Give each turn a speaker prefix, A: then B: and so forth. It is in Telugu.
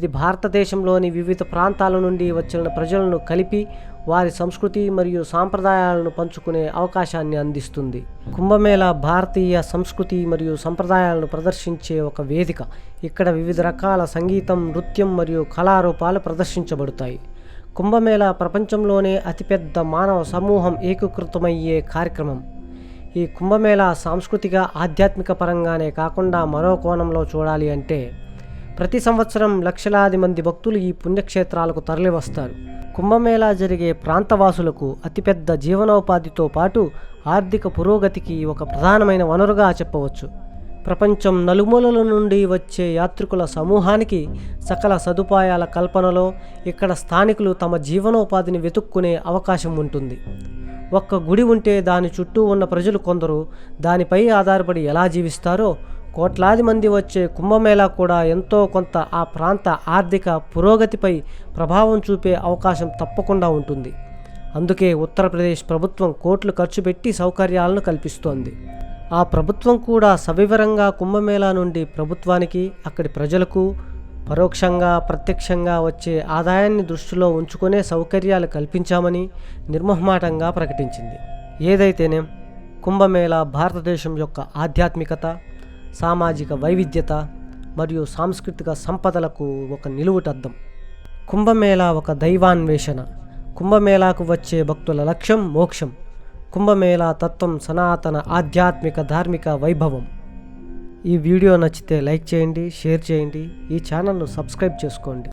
A: ఇది భారతదేశంలోని వివిధ ప్రాంతాల నుండి వచ్చిన ప్రజలను కలిపి వారి సంస్కృతి మరియు సాంప్రదాయాలను పంచుకునే అవకాశాన్ని అందిస్తుంది. కుంభమేళా భారతీయ సంస్కృతి మరియు సంప్రదాయాలను ప్రదర్శించే ఒక వేదిక. ఇక్కడ వివిధ రకాల సంగీతం, నృత్యం మరియు కళారూపాలు ప్రదర్శించబడతాయి. కుంభమేళా ప్రపంచంలోనే అతిపెద్ద మానవ సమూహం ఏకీకృతమయ్యే కార్యక్రమం. ఈ కుంభమేళా సాంస్కృతిక, ఆధ్యాత్మిక పరంగానే కాకుండా మరో కోణంలో చూడాలి అంటే ప్రతి సంవత్సరం లక్షలాది మంది భక్తులు ఈ పుణ్యక్షేత్రాలకు తరలివస్తారు. కుంభమేళా జరిగే ప్రాంతవాసులకు అతిపెద్ద జీవనోపాధితో పాటు ఆర్థిక పురోగతికి ఒక ప్రధానమైన వనరుగా చెప్పవచ్చు. ప్రపంచం నలుమూలల నుండి వచ్చే యాత్రికుల సమూహానికి సకల సదుపాయాల కల్పనలో ఇక్కడ స్థానికులు తమ జీవనోపాధిని వెతుక్కునే అవకాశం ఉంటుంది. ఒక్క గుడి ఉంటే దాని చుట్టూ ఉన్న ప్రజలు కొందరు దానిపై ఆధారపడి ఎలా జీవిస్తారో, కోట్లాది మంది వచ్చే కుంభమేళా కూడా ఎంతో కొంత ఆ ప్రాంత ఆర్థిక పురోగతిపై ప్రభావం చూపే అవకాశం తప్పకుండా ఉంటుంది. అందుకే ఉత్తరప్రదేశ్ ప్రభుత్వం కోట్లు ఖర్చు పెట్టి సౌకర్యాలను కల్పిస్తోంది. ఆ ప్రభుత్వం కూడా సవివరంగా కుంభమేళా నుండి ప్రభుత్వానికి, అక్కడి ప్రజలకు పరోక్షంగా, ప్రత్యక్షంగా వచ్చే ఆదాయాన్ని దృష్టిలో ఉంచుకునే సౌకర్యాలు కల్పించామని నిర్మోహమాటంగా ప్రకటించింది. ఏదైతేనేం కుంభమేళా భారతదేశం యొక్క ఆధ్యాత్మికత, సామాజిక వైవిధ్యత మరియు సాంస్కృతిక సంపదలకు ఒక నిలువుటద్దం. కుంభమేళా ఒక దైవాన్వేషణ. కుంభమేళాకు వచ్చే భక్తుల లక్ష్యం మోక్షం. కుంభమేళా తత్వం సనాతన ఆధ్యాత్మిక ధార్మిక వైభవం. ఈ వీడియో నచ్చితే లైక్ చేయండి, షేర్ చేయండి, ఈ ఛానల్ను సబ్స్క్రైబ్ చేసుకోండి.